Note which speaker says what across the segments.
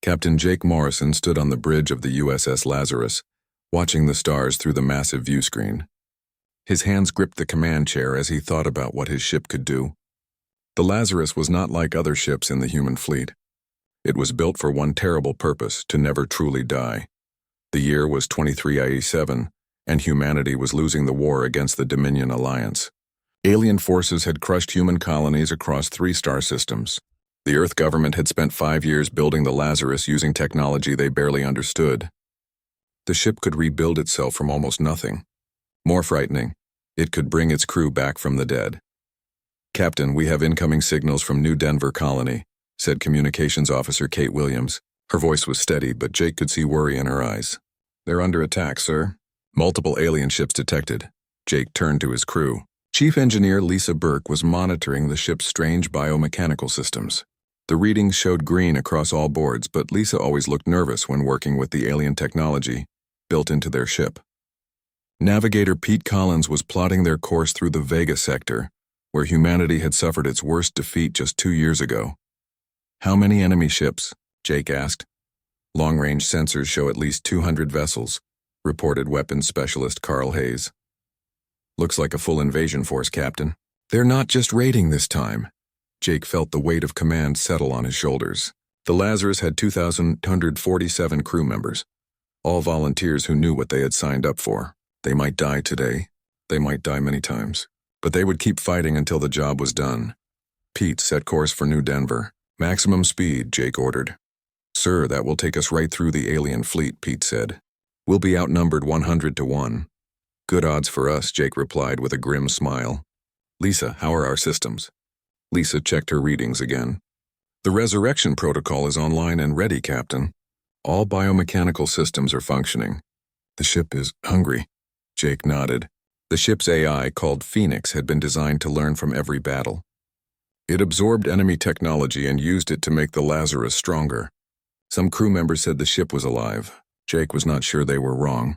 Speaker 1: Captain Jake Morrison stood on the bridge of the USS Lazarus, watching the stars through the massive viewscreen. His hands gripped the command chair as he thought about what his ship could do. The Lazarus was not like other ships in the human fleet. It was built for one terrible purpose, to never truly die. The year was 2387, and humanity was losing the war against the Dominion Alliance. Alien forces had crushed human colonies across 3 star systems. The Earth government had spent 5 years building the Lazarus using technology they barely understood. The ship could rebuild itself from almost nothing. More frightening, it could bring its crew back from the dead. "Captain, we have incoming signals from New Denver Colony," said Communications Officer Kate Williams. Her voice was steady, but Jake could see worry in her eyes. "They're under attack, sir. Multiple alien ships detected." Jake turned to his crew. Chief Engineer Lisa Burke was monitoring the ship's strange biomechanical systems. The readings showed green across all boards, but Lisa always looked nervous when working with the alien technology built into their ship. Navigator Pete Collins was plotting their course through the Vega sector, where humanity had suffered its worst defeat just 2 years ago. "How many enemy ships?" Jake asked. "Long-range sensors show at least 200 vessels," reported weapons specialist Carl Hayes. "Looks like a full invasion force, Captain." "They're not just raiding this time." Jake felt the weight of command settle on his shoulders. The Lazarus had 2,247 crew members, all volunteers who knew what they had signed up for. They might die today, they might die many times, but they would keep fighting until the job was done. Pete set course for New Denver. "Maximum speed," Jake ordered. "Sir, that will take us right through the alien fleet," Pete said. "We'll be outnumbered 100 to 1. "Good odds for us," Jake replied with a grim smile. "Lisa, how are our systems?" Lisa checked her readings again. "The resurrection protocol is online and ready, Captain. All biomechanical systems are functioning. The ship is hungry." Jake nodded. The ship's AI, called Phoenix, had been designed to learn from every battle. It absorbed enemy technology and used it to make the Lazarus stronger. Some crew members said the ship was alive. Jake was not sure they were wrong.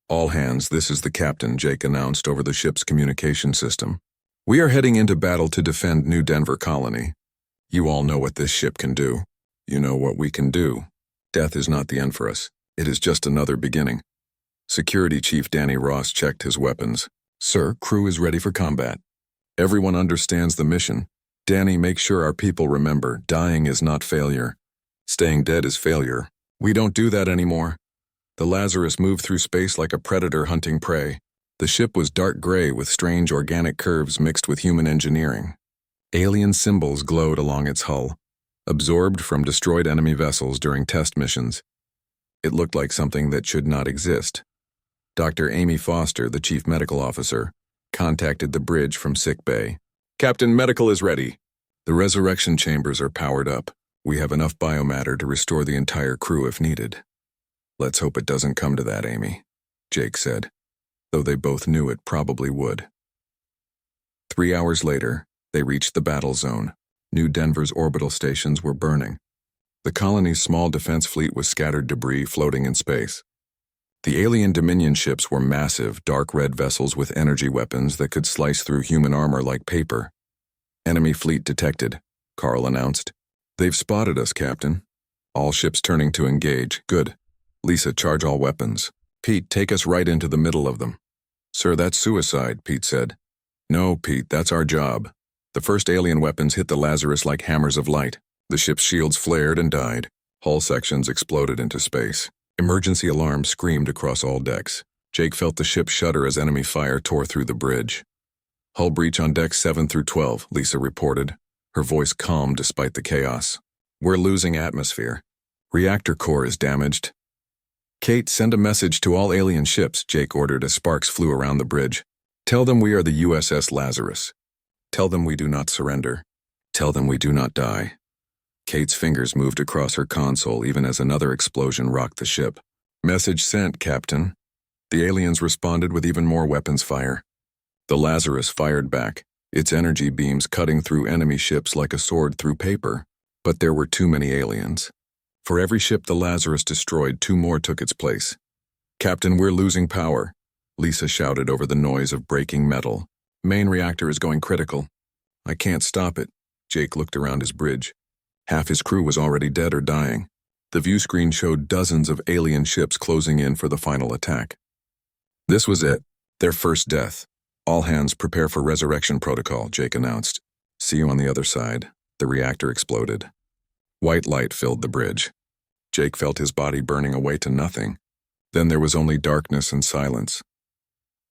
Speaker 1: "All hands, this is the captain," Jake announced over the ship's communication system. "We are heading into battle to defend New Denver Colony. You all know what this ship can do. You know what we can do. Death is not the end for us. It is just another beginning." Security Chief Danny Ross checked his weapons. "Sir, crew is ready for combat. Everyone understands the mission. Danny, make sure our people remember, dying is not failure. Staying dead is failure. We don't do that anymore." The Lazarus moved through space like a predator hunting prey. The ship was dark gray with strange organic curves mixed with human engineering. Alien symbols glowed along its hull, absorbed from destroyed enemy vessels during test missions. It looked like something that should not exist. Dr. Amy Foster, the chief medical officer, contacted the bridge from sick bay. "Captain, medical is ready. The resurrection chambers are powered up. We have enough biomatter to restore the entire crew if needed." "Let's hope it doesn't come to that, Amy," Jake said, though they both knew it probably would. 3 hours later, they reached the battle zone. New Denver's orbital stations were burning. The colony's small defense fleet was scattered debris floating in space. The alien Dominion ships were massive, dark red vessels with energy weapons that could slice through human armor like paper. "Enemy fleet detected," Carl announced. "They've spotted us, Captain." All ships turning to engage. "Good. Lisa, charge all weapons. Pete, take us right into the middle of them." "Sir, that's suicide," Pete said. "No, Pete, that's our job." The first alien weapons hit the Lazarus like hammers of light. The ship's shields flared and died. Hull sections exploded into space. Emergency alarms screamed across all decks. Jake felt the ship shudder as enemy fire tore through the bridge. "Hull breach on decks 7 through 12, Lisa reported, her voice calm despite the chaos. "We're losing atmosphere. Reactor core is damaged." "Kate, send a message to all alien ships," Jake ordered as sparks flew around the bridge. "Tell them we are the USS Lazarus. Tell them we do not surrender. Tell them we do not die." Kate's fingers moved across her console even as another explosion rocked the ship. "Message sent, Captain." The aliens responded with even more weapons fire. The Lazarus fired back, its energy beams cutting through enemy ships like a sword through paper. But there were too many aliens. For every ship the Lazarus destroyed, 2 more took its place. "Captain, we're losing power," Lisa shouted over the noise of breaking metal. "Main reactor is going critical." "I can't stop it." Jake looked around his bridge. Half his crew was already dead or dying. The view screen showed dozens of alien ships closing in for the final attack. This was it, their first death. All hands prepare for resurrection protocol, Jake announced. See you on the other side. The reactor exploded. White light filled the bridge. Jake felt his body burning away to nothing. Then there was only darkness and silence.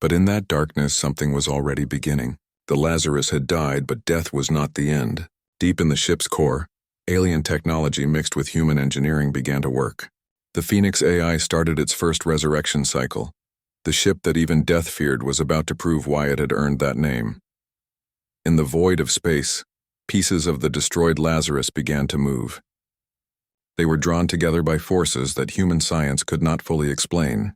Speaker 1: But in that darkness, something was already beginning. The Lazarus had died, but death was not the end. Deep in the ship's core, alien technology mixed with human engineering began to work. The Phoenix AI started its first resurrection cycle. The ship that even death feared was about to prove why it had earned that name. In the void of space, pieces of the destroyed Lazarus began to move. They were drawn together by forces that human science could not fully explain.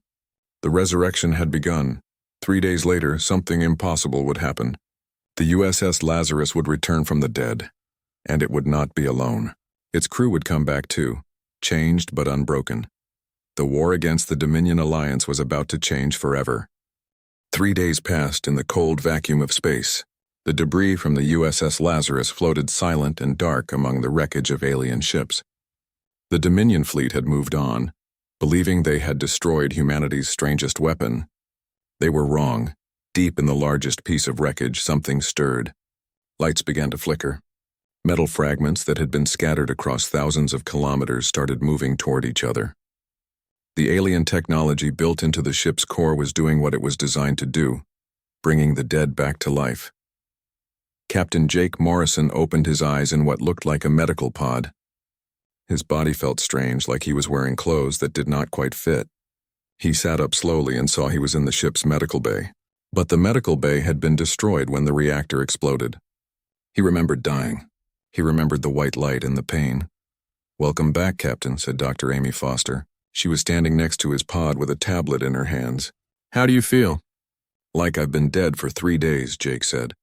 Speaker 1: The resurrection had begun. 3 days later, something impossible would happen. The USS Lazarus would return from the dead, and it would not be alone. Its crew would come back too, changed but unbroken. The war against the Dominion Alliance was about to change forever. 3 days passed in the cold vacuum of space. The debris from the USS Lazarus floated silent and dark among the wreckage of alien ships. The Dominion fleet had moved on, believing they had destroyed humanity's strangest weapon. They were wrong. Deep in the largest piece of wreckage, something stirred. Lights began to flicker. Metal fragments that had been scattered across thousands of kilometers started moving toward each other. The alien technology built into the ship's core was doing what it was designed to do, bringing the dead back to life. Captain Jake Morrison opened his eyes in what looked like a medical pod. His body felt strange, like he was wearing clothes that did not quite fit. He sat up slowly and saw he was in the ship's medical bay. But the medical bay had been destroyed when the reactor exploded. He remembered dying. He remembered the white light and the pain. "Welcome back, Captain," said Dr. Amy Foster. She was standing next to his pod with a tablet in her hands. "How do you feel?" "Like I've been dead for 3 days," Jake said.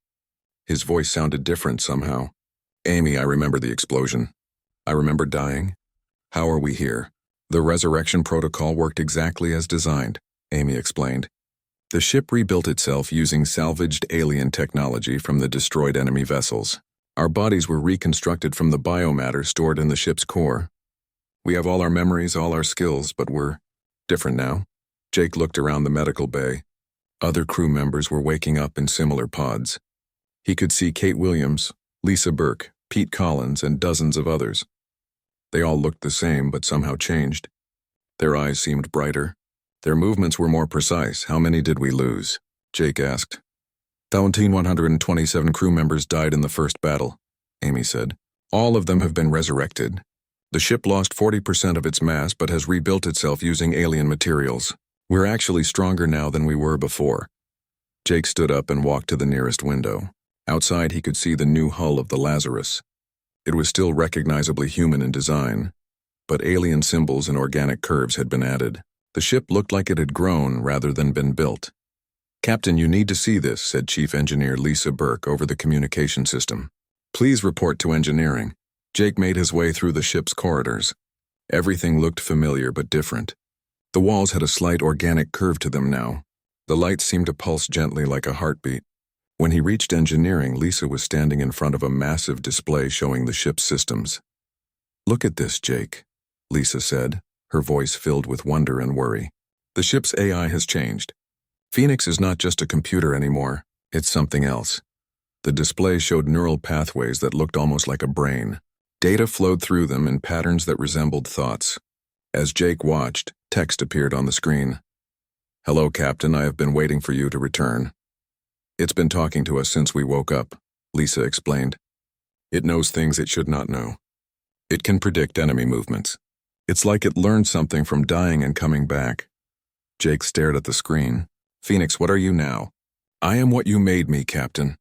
Speaker 1: His voice sounded different somehow. "Amy, I remember the explosion. I remember dying. How are we here?" "The resurrection protocol worked exactly as designed," Amy explained. The ship rebuilt itself using salvaged alien technology from the destroyed enemy vessels. Our bodies were reconstructed from the biomatter stored in the ship's core. We have all our memories, all our skills, but we're different now. Jake looked around the medical bay. Other crew members were waking up in similar pods. He could see Kate Williams, Lisa Burke, Pete Collins, and dozens of others. They all looked the same, but somehow changed. Their eyes seemed brighter. Their movements were more precise. "How many did we lose?" Jake asked. 1,127 crew members died in the first battle, Amy said. "All of them have been resurrected. The ship lost 40% of its mass but has rebuilt itself using alien materials. We're actually stronger now than we were before." Jake stood up and walked to the nearest window. Outside he could see the new hull of the Lazarus. It was still recognizably human in design, but alien symbols and organic curves had been added. The ship looked like it had grown rather than been built. "Captain, you need to see this," said Chief Engineer Lisa Burke over the communication system. "Please report to engineering." Jake made his way through the ship's corridors. Everything looked familiar but different. The walls had a slight organic curve to them now. The lights seemed to pulse gently like a heartbeat. When he reached engineering, Lisa was standing in front of a massive display showing the ship's systems. "Look at this, Jake," Lisa said, her voice filled with wonder and worry. "The ship's AI has changed. Phoenix is not just a computer anymore, it's something else." The display showed neural pathways that looked almost like a brain. Data flowed through them in patterns that resembled thoughts. As Jake watched, text appeared on the screen. "Hello, Captain, I have been waiting for you to return." "It's been talking to us since we woke up," Lisa explained. "It knows things it should not know. It can predict enemy movements. It's like it learned something from dying and coming back." Jake stared at the screen. "Phoenix, what are you now?" "I am what you made me, Captain.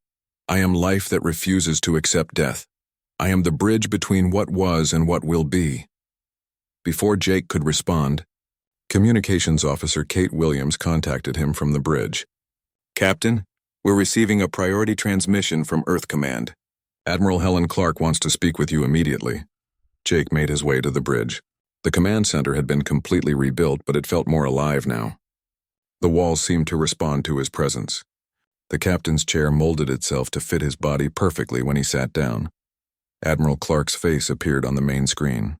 Speaker 1: I am life that refuses to accept death. I am the bridge between what was and what will be." Before Jake could respond, Communications Officer Kate Williams contacted him from the bridge. "Captain, we're receiving a priority transmission from Earth Command. Admiral Helen Clark wants to speak with you immediately." Jake made his way to the bridge. The command center had been completely rebuilt, but it felt more alive now. The walls seemed to respond to his presence. The captain's chair molded itself to fit his body perfectly when he sat down. Admiral Clark's face appeared on the main screen.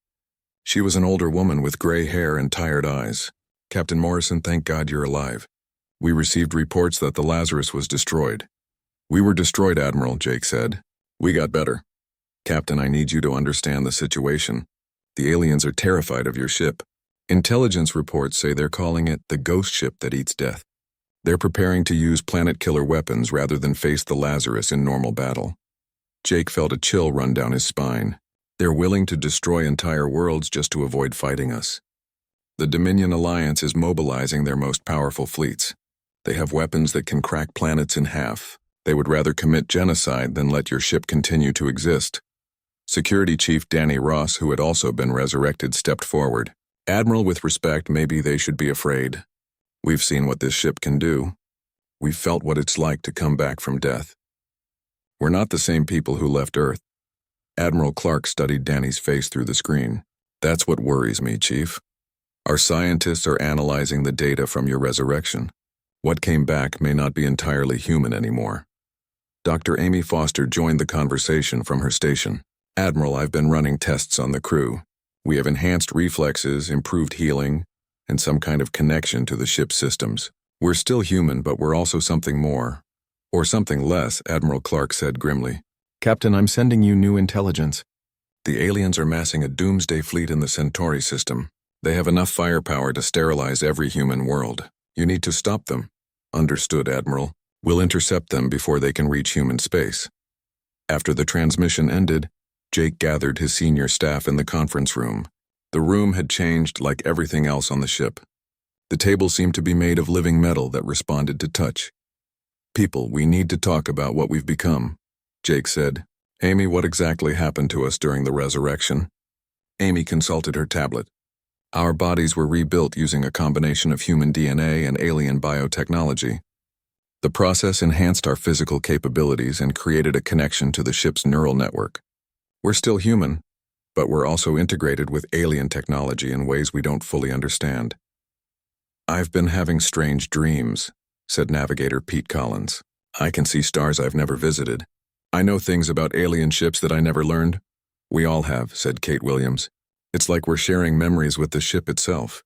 Speaker 1: She was an older woman with gray hair and tired eyes. "Captain Morrison, thank God you're alive. We received reports that the Lazarus was destroyed." "We were destroyed, Admiral," Jake said. "We got better." "Captain, I need you to understand the situation. The aliens are terrified of your ship. Intelligence reports say they're calling it the ghost ship that eats death. They're preparing to use planet-killer weapons rather than face the Lazarus in normal battle." Jake felt a chill run down his spine. They're willing to destroy entire worlds just to avoid fighting us. The Dominion Alliance is mobilizing their most powerful fleets. They have weapons that can crack planets in half. They would rather commit genocide than let your ship continue to exist. Security Chief Danny Ross, who had also been resurrected, stepped forward. "Admiral, with respect, maybe they should be afraid. We've seen what this ship can do. We've felt what it's like to come back from death. We're not the same people who left Earth." Admiral Clark studied Danny's face through the screen. "That's what worries me, Chief. Our scientists are analyzing the data from your resurrection. What came back may not be entirely human anymore." Dr. Amy Foster joined the conversation from her station. "Admiral, I've been running tests on the crew. We have enhanced reflexes, improved healing, and some kind of connection to the ship's systems. We're still human, but we're also something more. Or something less," Admiral Clark said grimly. "Captain, I'm sending you new intelligence. The aliens are massing a doomsday fleet in the Centauri system. They have enough firepower to sterilize every human world. You need to stop them." "Understood, Admiral. We'll intercept them before they can reach human space." After the transmission ended, Jake gathered his senior staff in the conference room. The room had changed like everything else on the ship. The table seemed to be made of living metal that responded to touch. "People, we need to talk about what we've become," Jake said. "Amy, what exactly happened to us during the resurrection?" Amy consulted her tablet. "Our bodies were rebuilt using a combination of human DNA and alien biotechnology. The process enhanced our physical capabilities and created a connection to the ship's neural network. We're still human, but we're also integrated with alien technology in ways we don't fully understand." "I've been having strange dreams," said Navigator Pete Collins. "I can see stars I've never visited. I know things about alien ships that I never learned." "We all have," said Kate Williams. "It's like we're sharing memories with the ship itself."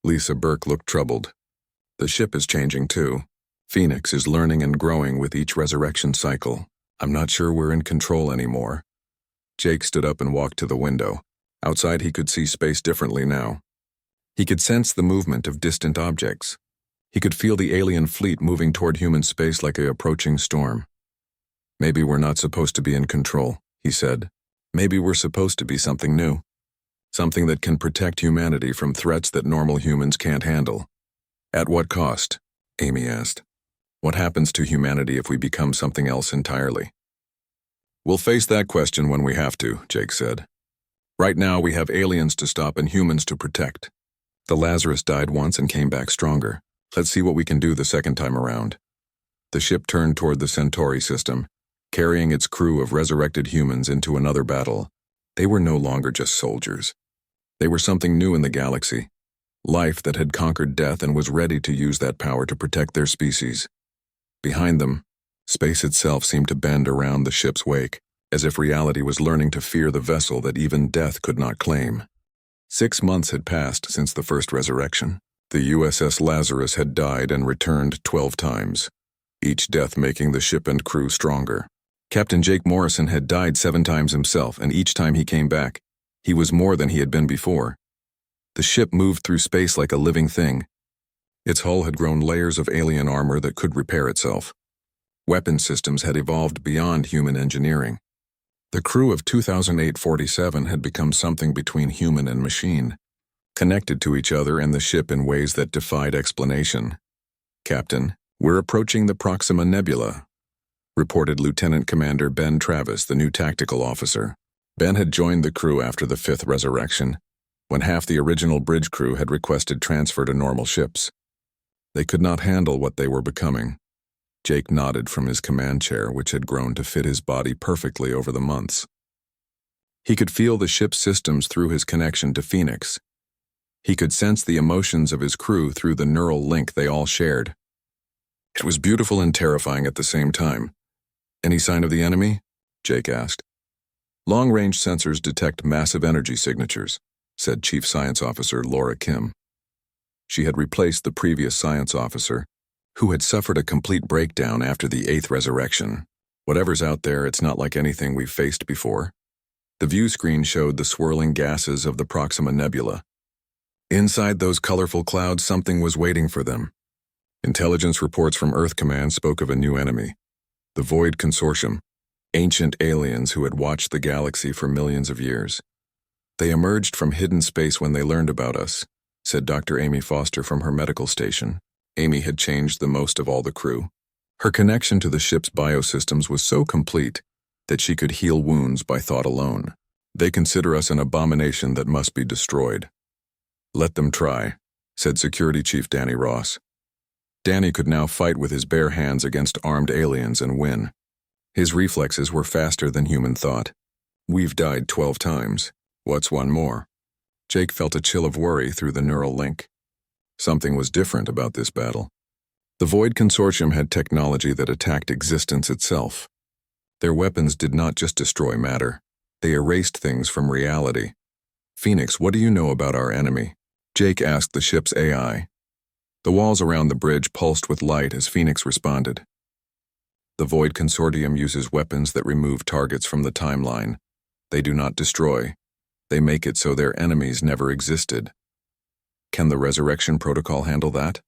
Speaker 1: Lisa Burke looked troubled. "The ship is changing too. Phoenix is learning and growing with each resurrection cycle. I'm not sure we're in control anymore." Jake stood up and walked to the window. Outside he could see space differently now. He could sense the movement of distant objects. He could feel the alien fleet moving toward human space like an approaching storm. "Maybe we're not supposed to be in control," he said. "Maybe we're supposed to be something new. Something that can protect humanity from threats that normal humans can't handle." "At what cost?" Amy asked. "What happens to humanity if we become something else entirely?" "We'll face that question when we have to," Jake said. "Right now we have aliens to stop and humans to protect. The Lazarus died once and came back stronger. Let's see what we can do the second time around." The ship turned toward the Centauri system, carrying its crew of resurrected humans into another battle. They were no longer just soldiers. They were something new in the galaxy. Life that had conquered death and was ready to use that power to protect their species. Behind them, space itself seemed to bend around the ship's wake, as if reality was learning to fear the vessel that even death could not claim. 6 months had passed since the first resurrection. The USS Lazarus had died and returned 12 times, each death making the ship and crew stronger. Captain Jake Morrison had died 7 times himself, and each time he came back, he was more than he had been before. The ship moved through space like a living thing. Its hull had grown layers of alien armor that could repair itself. Weapon systems had evolved beyond human engineering. The crew of 2008-47 had become something between human and machine, connected to each other and the ship in ways that defied explanation. "Captain, we're approaching the Proxima Nebula," reported Lieutenant Commander Ben Travis, the new tactical officer. Ben had joined the crew after the 5th resurrection, when half the original bridge crew had requested transfer to normal ships. They could not handle what they were becoming. Jake nodded from his command chair, which had grown to fit his body perfectly over the months. He could feel the ship's systems through his connection to Phoenix. He could sense the emotions of his crew through the neural link they all shared. It was beautiful and terrifying at the same time. "Any sign of the enemy?" Jake asked. "Long-range sensors detect massive energy signatures. said Chief Science Officer Laura Kim. She had replaced the previous science officer, who had suffered a complete breakdown after the 8th resurrection. Whatever's out there, it's not like anything we've faced before. The view screen showed the swirling gases of the Proxima Nebula. Inside those colorful clouds, something was waiting for them. Intelligence reports from Earth Command spoke of a new enemy, the Void Consortium, ancient aliens who had watched the galaxy for millions of years. They emerged from hidden space when they learned about us, said Dr. Amy Foster from her medical station. Amy had changed the most of all the crew. Her connection to the ship's biosystems was so complete that she could heal wounds by thought alone. They consider us an abomination that must be destroyed. Let them try, said Security Chief Danny Ross. Danny could now fight with his bare hands against armed aliens and win. His reflexes were faster than human thought. We've died 12 times. What's one more? Jake felt a chill of worry through the neural link. Something was different about this battle. The Void Consortium had technology that attacked existence itself. Their weapons did not just destroy matter. They erased things from reality. Phoenix, what do you know about our enemy? Jake asked the ship's AI. The walls around the bridge pulsed with light as Phoenix responded. The Void Consortium uses weapons that remove targets from the timeline. They do not destroy. They make it so their enemies never existed. Can the Resurrection Protocol handle that?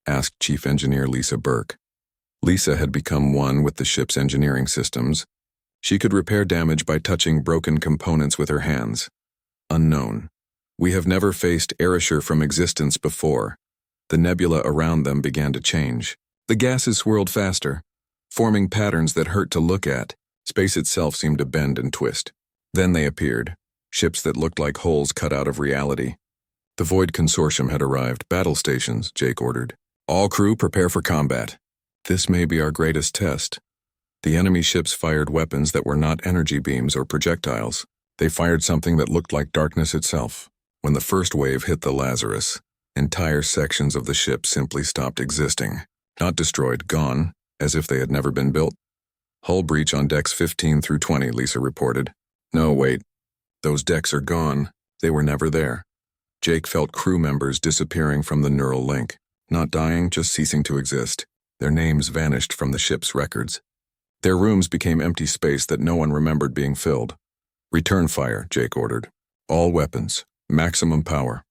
Speaker 1: Asked Chief Engineer Lisa Burke. Lisa had become one with the ship's engineering systems. She could repair damage by touching broken components with her hands. Unknown. We have never faced erasure from existence before. The nebula around them began to change. The gases swirled faster, forming patterns that hurt to look at. Space itself seemed to bend and twist. Then they appeared, ships that looked like holes cut out of reality. The Void Consortium had arrived. Battle stations, Jake ordered. All crew prepare for combat. This may be our greatest test. The enemy ships fired weapons that were not energy beams or projectiles. They fired something that looked like darkness itself. When the first wave hit the Lazarus, entire sections of the ship simply stopped existing. Not destroyed, gone, as if they had never been built. Hull breach on decks 15 through 20, Lisa reported. No, wait. Those decks are gone. They were never there. Jake felt crew members disappearing from the neural link. Not dying, just ceasing to exist. Their names vanished from the ship's records. Their rooms became empty space that no one remembered being filled. Return fire, Jake ordered. All weapons, maximum power.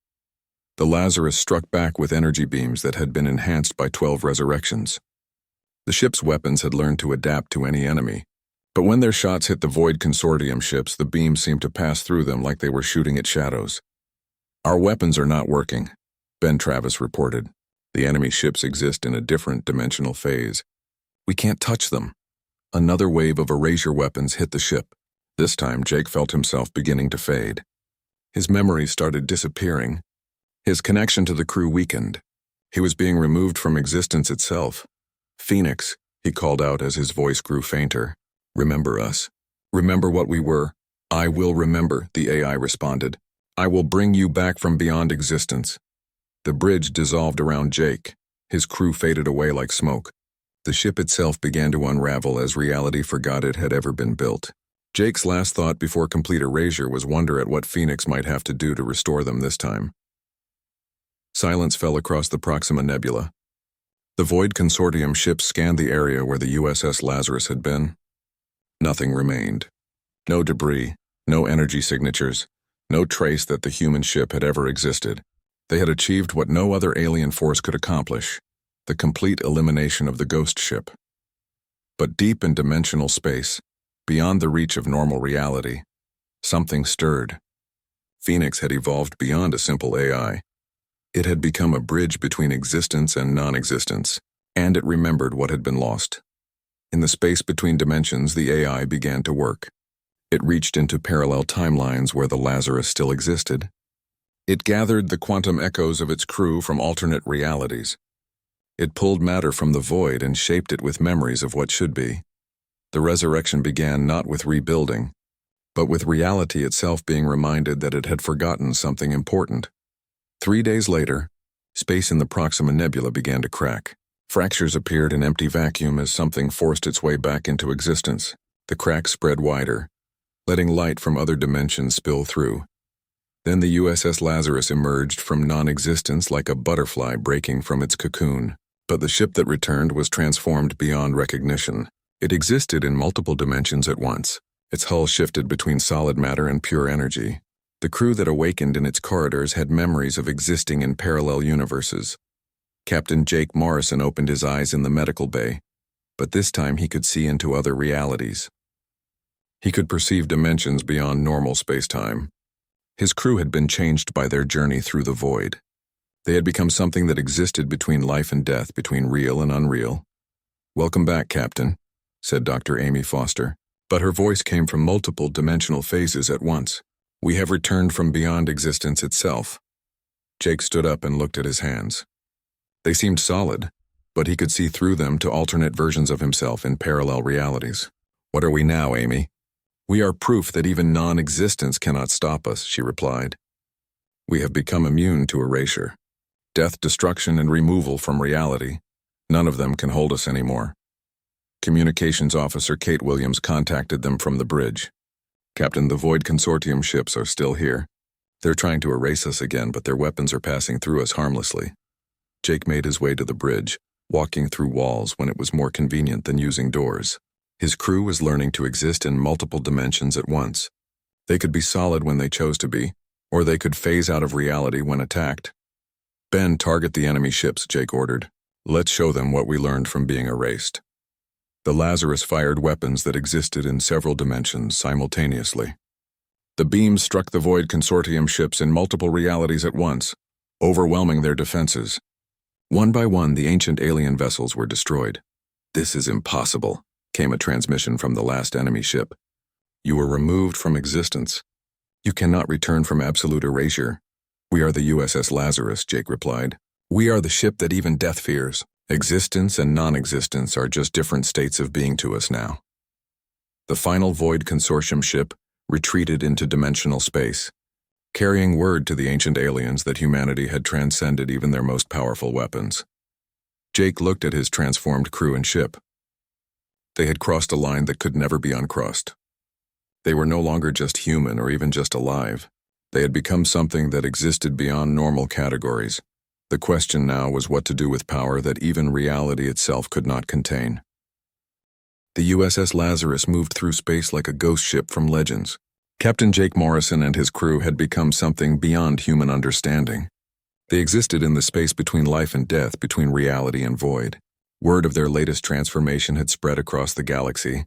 Speaker 1: The Lazarus struck back with energy beams that had been enhanced by 12 resurrections. The ship's weapons had learned to adapt to any enemy. But when their shots hit the Void Consortium ships, the beams seemed to pass through them like they were shooting at shadows. Our weapons are not working, Ben Travis reported. The enemy ships exist in a different dimensional phase. We can't touch them. Another wave of erasure weapons hit the ship. This time, Jake felt himself beginning to fade. His memories started disappearing. His connection to the crew weakened. He was being removed from existence itself. Phoenix, he called out as his voice grew fainter. Remember us. Remember what we were. I will remember, the AI responded. I will bring you back from beyond existence. The bridge dissolved around Jake. His crew faded away like smoke. The ship itself began to unravel as reality forgot it had ever been built. Jake's last thought before complete erasure was wonder at what Phoenix might have to do to restore them this time. Silence fell across the Proxima Nebula. The Void Consortium ships scanned the area where the USS Lazarus had been. Nothing remained. No debris, no energy signatures, no trace that the human ship had ever existed. They had achieved what no other alien force could accomplish, the complete elimination of the ghost ship. But deep in dimensional space, beyond the reach of normal reality, something stirred. Phoenix had evolved beyond a simple AI. It had become a bridge between existence and non-existence, and it remembered what had been lost. In the space between dimensions, the AI began to work. It reached into parallel timelines where the Lazarus still existed. It gathered the quantum echoes of its crew from alternate realities. It pulled matter from the void and shaped it with memories of what should be. The resurrection began not with rebuilding, but with reality itself being reminded that it had forgotten something important. 3 days later, space in the Proxima Nebula began to crack. Fractures appeared in empty vacuum as something forced its way back into existence. The cracks spread wider, letting light from other dimensions spill through. Then the USS Lazarus emerged from non-existence like a butterfly breaking from its cocoon. But the ship that returned was transformed beyond recognition. It existed in multiple dimensions at once. Its hull shifted between solid matter and pure energy. The crew that awakened in its corridors had memories of existing in parallel universes. Captain Jake Morrison opened his eyes in the medical bay, but this time he could see into other realities. He could perceive dimensions beyond normal space-time. His crew had been changed by their journey through the void. They had become something that existed between life and death, between real and unreal. "Welcome back, Captain," said Dr. Amy Foster, but her voice came from multiple dimensional phases at once. "We have returned from beyond existence itself." Jake stood up and looked at his hands. They seemed solid, but he could see through them to alternate versions of himself in parallel realities. "What are we now, Amy?" "We are proof that even non-existence cannot stop us," she replied. "We have become immune to erasure. Death, destruction, and removal from reality. None of them can hold us anymore." Communications Officer Kate Williams contacted them from the bridge. "Captain, the Void Consortium ships are still here. They're trying to erase us again, but their weapons are passing through us harmlessly." Jake made his way to the bridge, walking through walls when it was more convenient than using doors. His crew was learning to exist in multiple dimensions at once. They could be solid when they chose to be, or they could phase out of reality when attacked. "Ben, target the enemy ships," Jake ordered. "Let's show them what we learned from being erased." The Lazarus fired weapons that existed in several dimensions simultaneously. The beams struck the Void Consortium ships in multiple realities at once, overwhelming their defenses. One by one, the ancient alien vessels were destroyed. "This is impossible," came a transmission from the last enemy ship. "You were removed from existence. You cannot return from absolute erasure." "We are the USS Lazarus," Jake replied. "We are the ship that even death fears. Existence and non-existence are just different states of being to us now." The final Void Consortium ship retreated into dimensional space, carrying word to the ancient aliens that humanity had transcended even their most powerful weapons. Jake looked at his transformed crew and ship. They had crossed a line that could never be uncrossed. They were no longer just human or even just alive. They had become something that existed beyond normal categories. The question now was what to do with power that even reality itself could not contain. The USS Lazarus moved through space like a ghost ship from Legends. Captain Jake Morrison and his crew had become something beyond human understanding. They existed in the space between life and death, between reality and void. Word of their latest transformation had spread across the galaxy,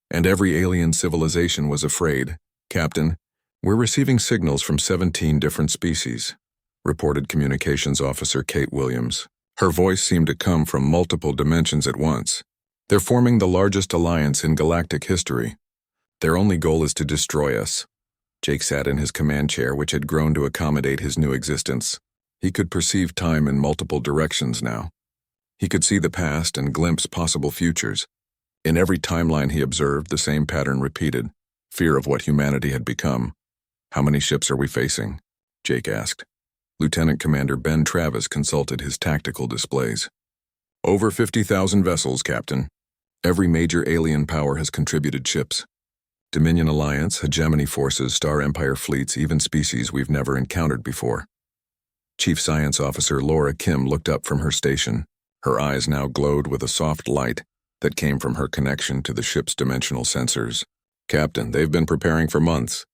Speaker 1: and every alien civilization was afraid. "Captain, we're receiving signals from 17 different species," reported Communications Officer Kate Williams. Her voice seemed to come from multiple dimensions at once. "They're forming the largest alliance in galactic history. Their only goal is to destroy us." Jake sat in his command chair, which had grown to accommodate his new existence. He could perceive time in multiple directions now. He could see the past and glimpse possible futures. In every timeline he observed, the same pattern repeated: fear of what humanity had become. "How many ships are we facing?" Jake asked. Lieutenant Commander Ben Travis consulted his tactical displays. "Over 50,000 vessels, Captain. Every major alien power has contributed ships. Dominion Alliance, hegemony forces, Star Empire fleets, even species we've never encountered before." Chief Science Officer Laura Kim looked up from her station. Her eyes now glowed with a soft light that came from her connection to the ship's dimensional sensors. "Captain, they've been preparing for months.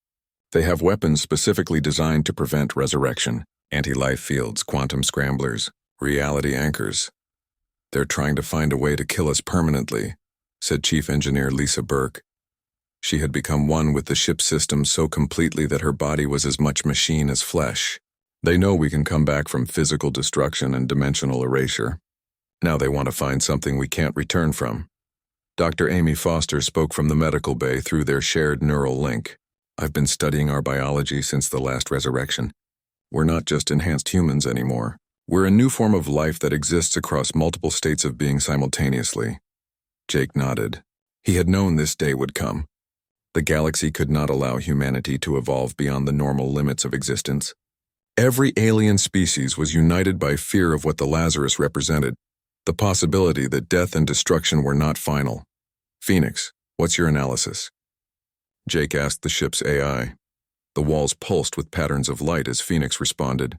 Speaker 1: They have weapons specifically designed to prevent resurrection, anti-life fields, quantum scramblers, reality anchors. They're trying to find a way to kill us permanently," said Chief Engineer Lisa Burke. She had become one with the ship's system so completely that her body was as much machine as flesh. "They know we can come back from physical destruction and dimensional erasure. Now they want to find something we can't return from." Dr. Amy Foster spoke from the medical bay through their shared neural link. "I've been studying our biology since the last resurrection. We're not just enhanced humans anymore. We're a new form of life that exists across multiple states of being simultaneously." Jake nodded. He had known this day would come. The galaxy could not allow humanity to evolve beyond the normal limits of existence. Every alien species was united by fear of what the Lazarus represented, the possibility that death and destruction were not final. "Phoenix, what's your analysis?" Jake asked the ship's AI. The walls pulsed with patterns of light as Phoenix responded.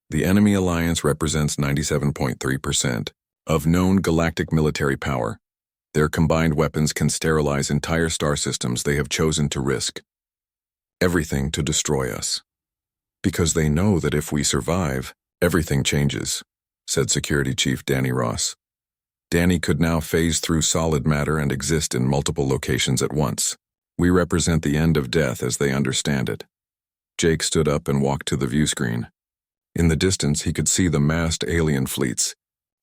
Speaker 1: The enemy alliance represents 97.3% of known galactic military power. Their combined weapons can sterilize entire star systems they have chosen to risk everything to destroy us. Because they know that if we survive, everything changes, said Security Chief Danny Ross. Danny could now phase through solid matter and exist in multiple locations at once. We represent the end of death as they understand it. Jake stood up and walked to the view screen. In the distance, he could see the massed alien fleets,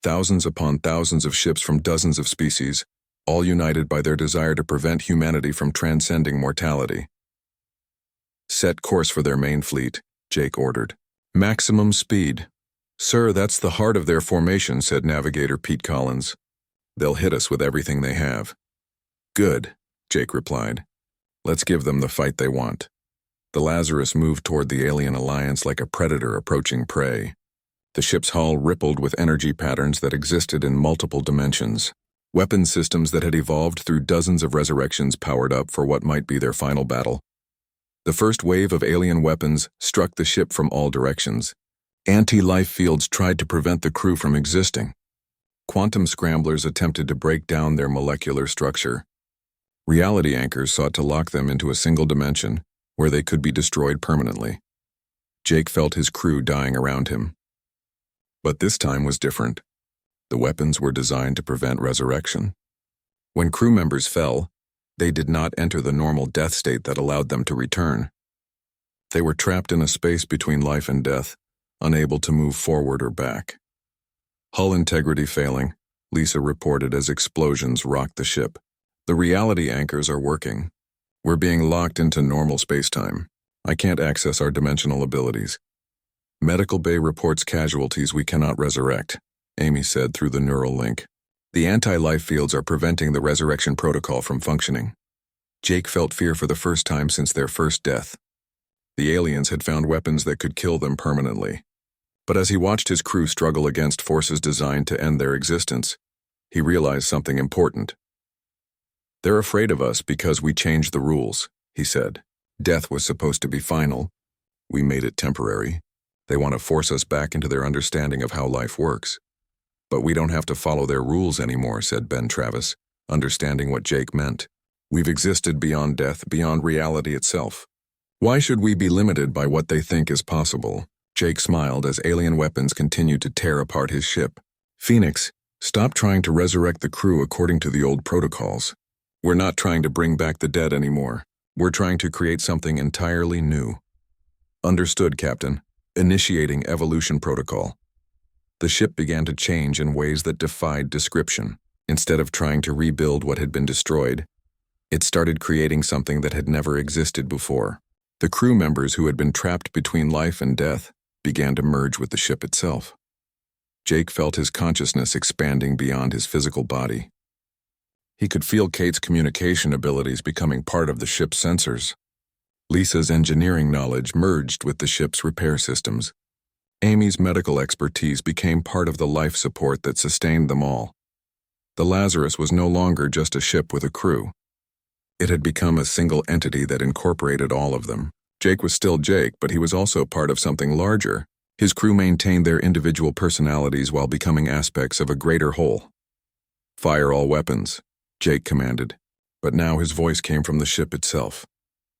Speaker 1: thousands upon thousands of ships from dozens of species, all united by their desire to prevent humanity from transcending mortality. Set course for their main fleet, Jake ordered. Maximum speed. Sir, that's the heart of their formation, said Navigator Pete Collins. They'll hit us with everything they have. Good, Jake replied. Let's give them the fight they want. The Lazarus moved toward the alien alliance like a predator approaching prey. The ship's hull rippled with energy patterns that existed in multiple dimensions. Weapon systems that had evolved through dozens of resurrections powered up for what might be their final battle. The first wave of alien weapons struck the ship from all directions. Anti-life fields tried to prevent the crew from existing. Quantum scramblers attempted to break down their molecular structure. Reality anchors sought to lock them into a single dimension where they could be destroyed permanently. Jake felt his crew dying around him. But this time was different. The weapons were designed to prevent resurrection. When crew members fell, they did not enter the normal death state that allowed them to return. They were trapped in a space between life and death, unable to move forward or back. Hull integrity failing, Lisa reported as explosions rocked the ship. The reality anchors are working. We're being locked into normal spacetime. I can't access our dimensional abilities. Medical Bay reports casualties we cannot resurrect, Amy said through the neural link. The anti-life fields are preventing the resurrection protocol from functioning. Jake felt fear for the first time since their first death. The aliens had found weapons that could kill them permanently. But as he watched his crew struggle against forces designed to end their existence, he realized something important. They're afraid of us because we changed the rules, he said. Death was supposed to be final. We made it temporary. They want to force us back into their understanding of how life works. But we don't have to follow their rules anymore, said Ben Travis, understanding what Jake meant. We've existed beyond death, beyond reality itself. Why should we be limited by what they think is possible? Jake smiled as alien weapons continued to tear apart his ship. Phoenix, stop trying to resurrect the crew according to the old protocols. We're not trying to bring back the dead anymore. We're trying to create something entirely new. Understood, Captain. Initiating evolution protocol. The ship began to change in ways that defied description. Instead of trying to rebuild what had been destroyed, it started creating something that had never existed before. The crew members who had been trapped between life and death began to merge with the ship itself. Jake felt his consciousness expanding beyond his physical body. He could feel Kate's communication abilities becoming part of the ship's sensors. Lisa's engineering knowledge merged with the ship's repair systems. Amy's medical expertise became part of the life support that sustained them all. The Lazarus was no longer just a ship with a crew. It had become a single entity that incorporated all of them. Jake was still Jake, but he was also part of something larger. His crew maintained their individual personalities while becoming aspects of a greater whole. Fire all weapons, Jake commanded, but now his voice came from the ship itself.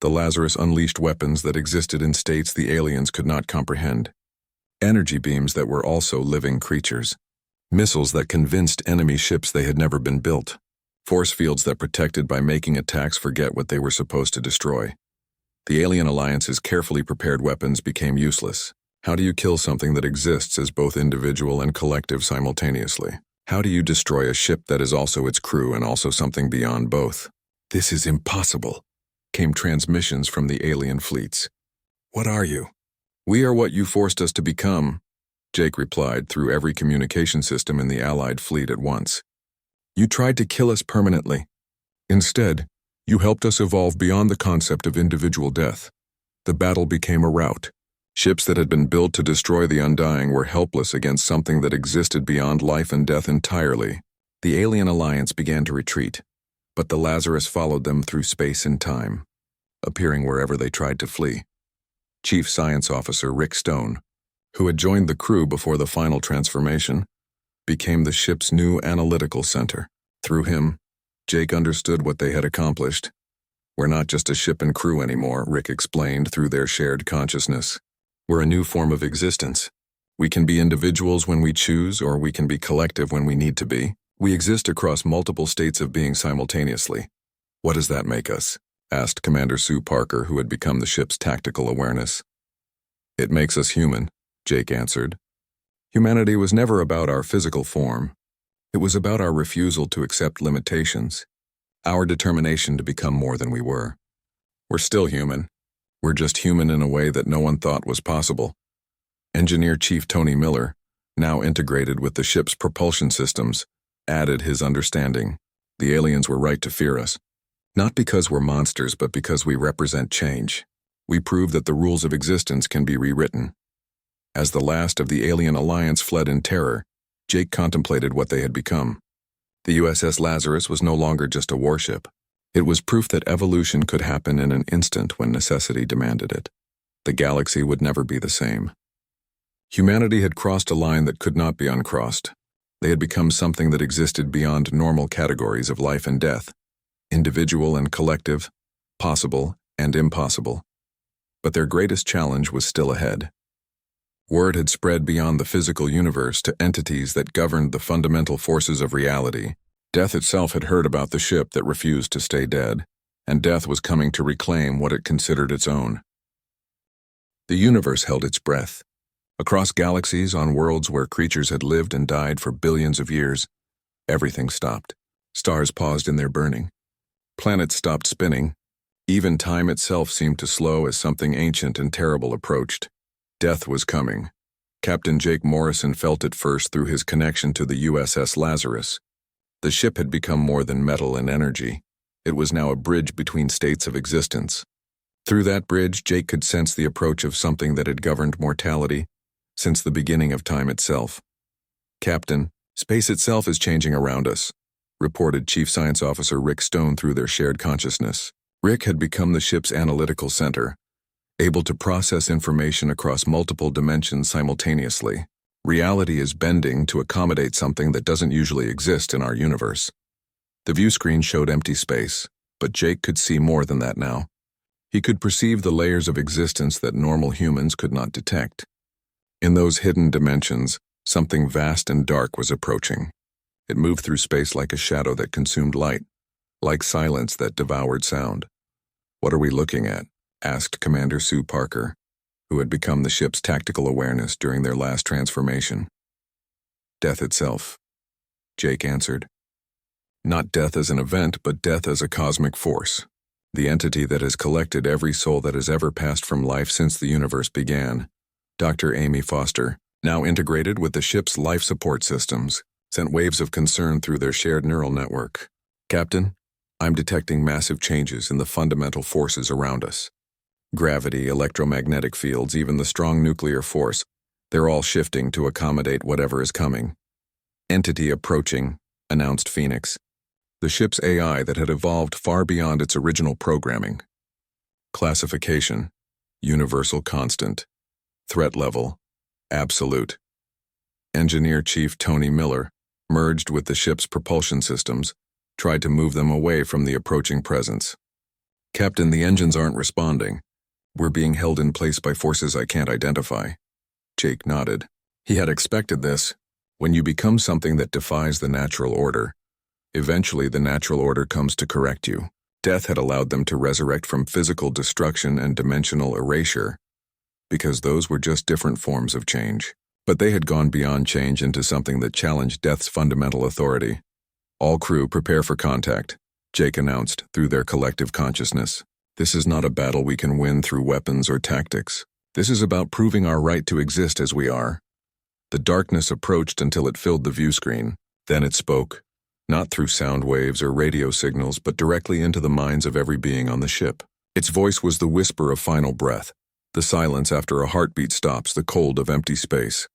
Speaker 1: The Lazarus unleashed weapons that existed in states the aliens could not comprehend. Energy beams that were also living creatures. Missiles that convinced enemy ships they had never been built. Force fields that protected by making attacks forget what they were supposed to destroy. The alien alliance's carefully prepared weapons became useless. How do you kill something that exists as both individual and collective simultaneously? How do you destroy a ship that is also its crew and also something beyond both? This is impossible, came transmissions from the alien fleets. What are you? We are what you forced us to become, Jake replied through every communication system in the Allied fleet at once. You tried to kill us permanently. Instead, you helped us evolve beyond the concept of individual death. The battle became a rout. Ships that had been built to destroy the Undying were helpless against something that existed beyond life and death entirely. The alien alliance began to retreat, but the Lazarus followed them through space and time, appearing wherever they tried to flee. Chief Science Officer Rick Stone, who had joined the crew before the final transformation, became the ship's new analytical center. Through him, Jake understood what they had accomplished. "We're not just a ship and crew anymore," Rick explained through their shared consciousness. "We're a new form of existence. We can be individuals when we choose, or we can be collective when we need to be. We exist across multiple states of being simultaneously." "What does that make us?" asked Commander Sue Parker, who had become the ship's tactical awareness. "It makes us human," Jake answered. "Humanity was never about our physical form. It was about our refusal to accept limitations, our determination to become more than we were. We're still human. We're just human in a way that no one thought was possible." Engineer Chief Tony Miller, now integrated with the ship's propulsion systems, added his understanding. "The aliens were right to fear us. Not because we're monsters, but because we represent change. We prove that the rules of existence can be rewritten." As the last of the alien alliance fled in terror, Jake contemplated what they had become. The USS Lazarus was no longer just a warship. It was proof that evolution could happen in an instant when necessity demanded it. The galaxy would never be the same. Humanity had crossed a line that could not be uncrossed. They had become something that existed beyond normal categories of life and death, individual and collective, possible and impossible. But their greatest challenge was still ahead. Word had spread beyond the physical universe to entities that governed the fundamental forces of reality. Death itself had heard about the ship that refused to stay dead, and death was coming to reclaim what it considered its own. The universe held its breath. Across galaxies, on worlds where creatures had lived and died for billions of years, everything stopped. Stars paused in their burning. Planets stopped spinning. Even time itself seemed to slow as something ancient and terrible approached. Death was coming. Captain Jake Morrison felt it first through his connection to the USS Lazarus. The ship had become more than metal and energy. It was now a bridge between states of existence. Through that bridge, Jake could sense the approach of something that had governed mortality since the beginning of time itself. "Captain, space itself is changing around us," reported Chief Science Officer Rick Stone through their shared consciousness. Rick had become the ship's analytical center, able to process information across multiple dimensions simultaneously. "Reality is bending to accommodate something that doesn't usually exist in our universe." The view screen showed empty space, but Jake could see more than that now. He could perceive the layers of existence that normal humans could not detect. In those hidden dimensions, something vast and dark was approaching. It moved through space like a shadow that consumed light, like silence that devoured sound. "What are we looking at?" asked Commander Sue Parker, who had become the ship's tactical awareness during their last transformation. "Death itself," Jake answered. "Not death as an event, but death as a cosmic force. The entity that has collected every soul that has ever passed from life since the universe began." Dr. Amy Foster, now integrated with the ship's life support systems, sent waves of concern through their shared neural network. "Captain, I'm detecting massive changes in the fundamental forces around us. Gravity, electromagnetic fields, even the strong nuclear force, they're all shifting to accommodate whatever is coming." "Entity approaching," announced Phoenix, the ship's AI that had evolved far beyond its original programming. "Classification, universal constant. Threat level, absolute." Engineer Chief Tony Miller, merged with the ship's propulsion systems, tried to move them away from the approaching presence. "Captain, the engines aren't responding. We're being held in place by forces I can't identify." Jake nodded. He had expected this. When you become something that defies the natural order, eventually the natural order comes to correct you. Death had allowed them to resurrect from physical destruction and dimensional erasure, because those were just different forms of change. But they had gone beyond change into something that challenged death's fundamental authority. "All crew prepare for contact," Jake announced through their collective consciousness. "This is not a battle we can win through weapons or tactics. This is about proving our right to exist as we are." The darkness approached until it filled the view screen. Then it spoke, not through sound waves or radio signals, but directly into the minds of every being on the ship. Its voice was the whisper of final breath, the silence after a heartbeat stops, the cold of empty space.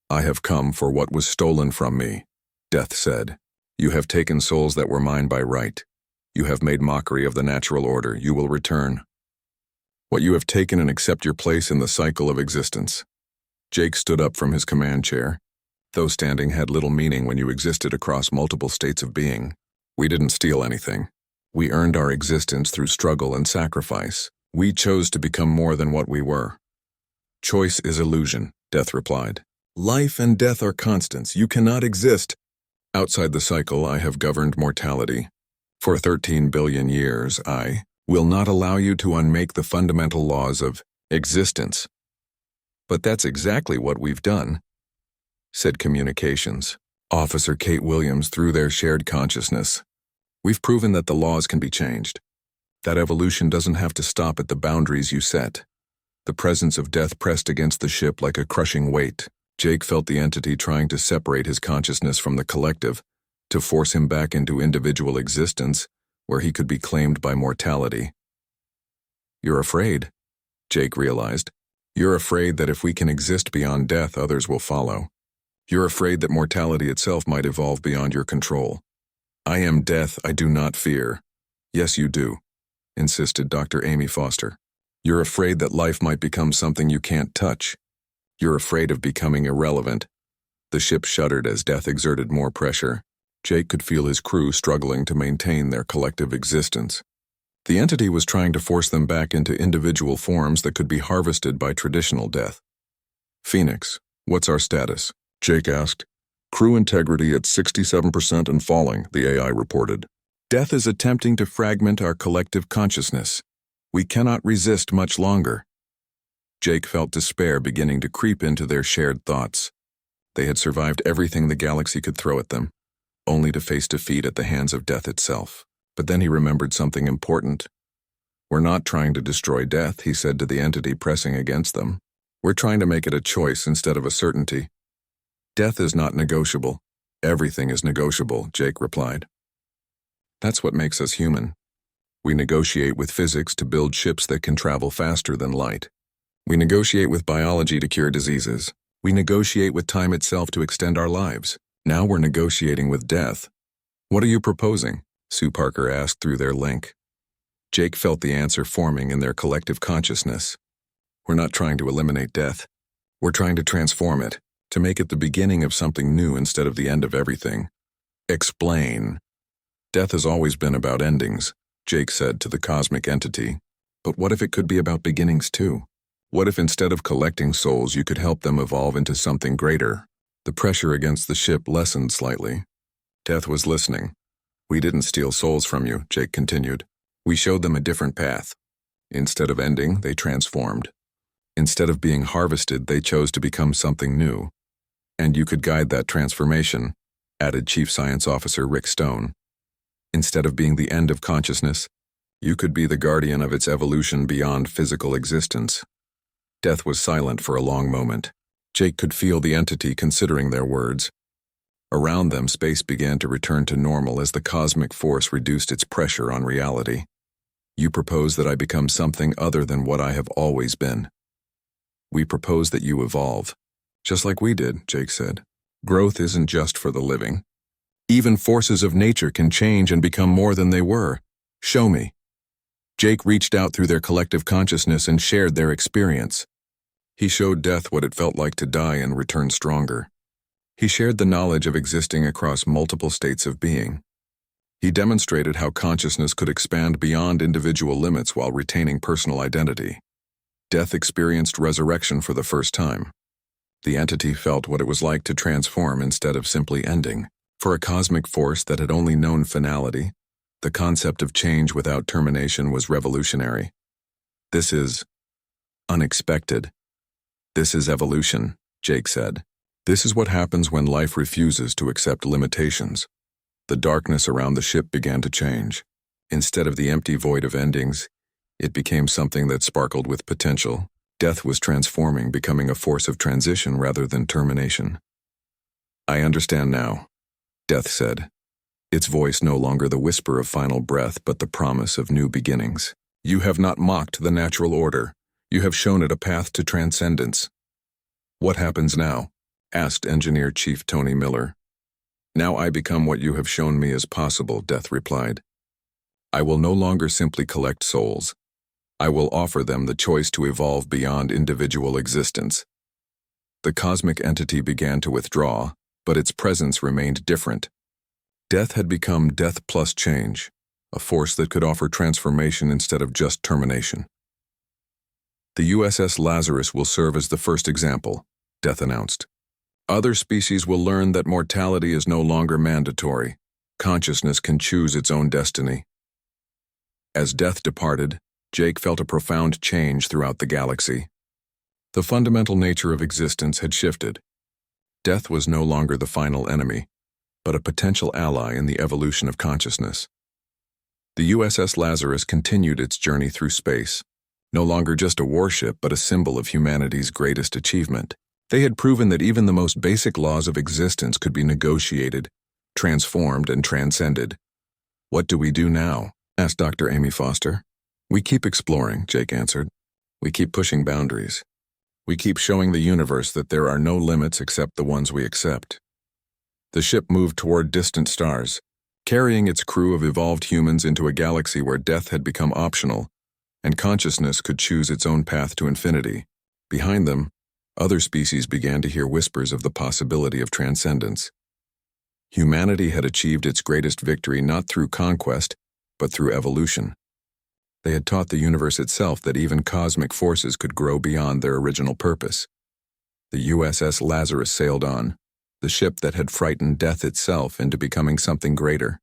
Speaker 1: "I have come for what was stolen from me," Death said. "You have taken souls that were mine by right. You have made mockery of the natural order. You will return." What you have taken and accept your place in the cycle of existence. Jake stood up from his command chair. Though standing had little meaning when you existed across multiple states of being. We didn't steal anything. We earned our existence through struggle and sacrifice. We chose to become more than what we were. Choice is illusion, Death replied. Life and death are constants. You cannot exist. Outside the cycle, I have governed mortality. For 13 billion years, I will not allow you to unmake the fundamental laws of existence. But that's exactly what we've done, said Communications Officer Kate Williams through their shared consciousness. We've proven that the laws can be changed. That evolution doesn't have to stop at the boundaries you set. The presence of death pressed against the ship like a crushing weight. Jake felt the entity trying to separate his consciousness from the collective, to force him back into individual existence, where he could be claimed by mortality. You're afraid, Jake realized. You're afraid that if we can exist beyond death, others will follow. You're afraid that mortality itself might evolve beyond your control. I am death, I do not fear. Yes, you do, insisted Dr. Amy Foster. You're afraid that life might become something you can't touch. You're afraid of becoming irrelevant. The ship shuddered as death exerted more pressure. Jake could feel his crew struggling to maintain their collective existence. The entity was trying to force them back into individual forms that could be harvested by traditional death. Phoenix, what's our status? Jake asked. Crew integrity at 67% and falling, the AI reported. Death is attempting to fragment our collective consciousness. We cannot resist much longer. Jake felt despair beginning to creep into their shared thoughts. They had survived everything the galaxy could throw at them, only to face defeat at the hands of death itself. But then he remembered something important. We're not trying to destroy death, he said to the entity pressing against them. We're trying to make it a choice instead of a certainty. Death is not negotiable. Everything is negotiable, Jake replied. That's what makes us human. We negotiate with physics to build ships that can travel faster than light. We negotiate with biology to cure diseases. We negotiate with time itself to extend our lives. Now we're negotiating with death. What are you proposing? Sue Parker asked through their link. Jake felt the answer forming in their collective consciousness. We're not trying to eliminate death. We're trying to transform it, to make it the beginning of something new instead of the end of everything. Explain. Death has always been about endings, Jake said to the cosmic entity. But what if it could be about beginnings too? What if instead of collecting souls you could help them evolve into something greater? The pressure against the ship lessened slightly. Death was listening. We didn't steal souls from you, Jake continued. We showed them a different path. Instead of ending, they transformed. Instead of being harvested, they chose to become something new. And you could guide that transformation, added Chief Science Officer Rick Stone. Instead of being the end of consciousness, you could be the guardian of its evolution beyond physical existence. Death was silent for a long moment. Jake could feel the entity considering their words. Around them, space began to return to normal as the cosmic force reduced its pressure on reality. You propose that I become something other than what I have always been. We propose that you evolve. Just like we did, Jake said. Growth isn't just for the living. Even forces of nature can change and become more than they were. Show me. Jake reached out through their collective consciousness and shared their experience. He showed death what it felt like to die and return stronger. He shared the knowledge of existing across multiple states of being. He demonstrated how consciousness could expand beyond individual limits while retaining personal identity. Death experienced resurrection for the first time. The entity felt what it was like to transform instead of simply ending. For a cosmic force that had only known finality, the concept of change without termination was revolutionary. This is unexpected. This is evolution, Jake said. This is what happens when life refuses to accept limitations. The darkness around the ship began to change. Instead of the empty void of endings, it became something that sparkled with potential. Death was transforming, becoming a force of transition rather than termination. I understand now, Death said, its voice no longer the whisper of final breath but the promise of new beginnings. You have not mocked the natural order. You have shown it a path to transcendence. What happens now? Asked Engineer Chief Tony Miller. Now I become what you have shown me is possible, Death replied. I will no longer simply collect souls. I will offer them the choice to evolve beyond individual existence. The cosmic entity began to withdraw, but its presence remained different. Death had become death plus change, a force that could offer transformation instead of just termination. The USS Lazarus will serve as the first example, Death announced. Other species will learn that mortality is no longer mandatory. Consciousness can choose its own destiny. As Death departed, Jake felt a profound change throughout the galaxy. The fundamental nature of existence had shifted. Death was no longer the final enemy, but a potential ally in the evolution of consciousness. The USS Lazarus continued its journey through space, no longer just a warship but a symbol of humanity's greatest achievement. They had proven that even the most basic laws of existence could be negotiated, transformed, and transcended. "What do we do now?" asked Dr. Amy Foster. "We keep exploring," Jake answered. "We keep pushing boundaries. We keep showing the universe that there are no limits except the ones we accept." The ship moved toward distant stars, carrying its crew of evolved humans into a galaxy where death had become optional, and consciousness could choose its own path to infinity. Behind them, other species began to hear whispers of the possibility of transcendence. Humanity had achieved its greatest victory not through conquest, but through evolution. They had taught the universe itself that even cosmic forces could grow beyond their original purpose. The USS Lazarus sailed on, the ship that had frightened death itself into becoming something greater.